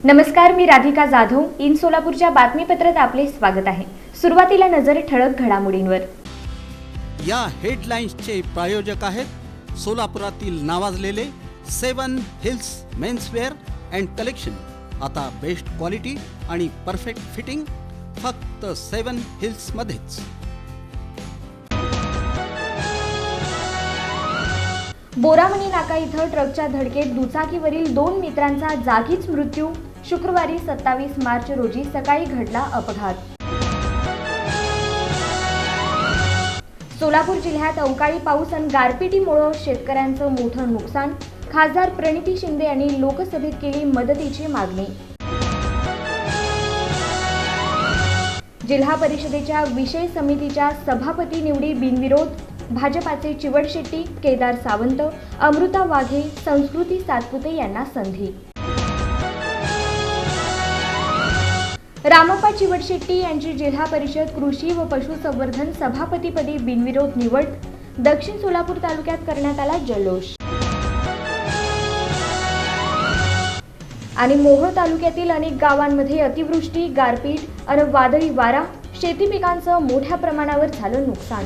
नमस्कार, मी राधिका जाधव. इन सोलापूरच्या बातमीपत्रात आपले स्वागत आहे. सुरुवातीला नजर ठळक घडामोडींवर. या हेडलाईन्सचे प्रायोजक आहेत सोलापुरातील नावाजलेले 7 हिल्स मेन्सवेअर अँड कलेक्शन. आता बेस्ट क्वालिटी आणि परफेक्ट फिटिंग फक्त 7 हिल्स मध्येच. बोरामणी नाका इथं ट्रकच्या धडकेत दुचाकीवरील 2 मित्रांचा जागीच मृत्यू. शुक्रवारी 27 मार्च रोजी सकाळी घडला अपघात. सोलापूर जिल्ह्यात अवकाळी पाऊस आणि गारपिटीमुळे शेतकऱ्यांचं मोठं नुकसान. खासदार प्रणिती शिंदे यांनी लोकसभेत केली मदतीची मागणी. जिल्हा परिषदेच्या विषय समितीच्या सभापती निवडी बिनविरोध. भाजपाचे चिवड शेट्टी, केदार सावंत, अमृता वाघे, संस्कृती सातपुते यांना संधी. रामप्पा चिवड शेट्टी यांची जिल्हा परिषद कृषी व पशुसंवर्धन सभापतीपदी बिनविरोध निवड. दक्षिण सोलापूर तालुक्यात करण्यात आला जल्लोष. आणि मोहोळ तालुक्यातील अनेक गावांमध्ये अतिवृष्टी, गारपीट आणि वादळी वारा. शेती पिकांचं मोठ्या प्रमाणावर झालं नुकसान.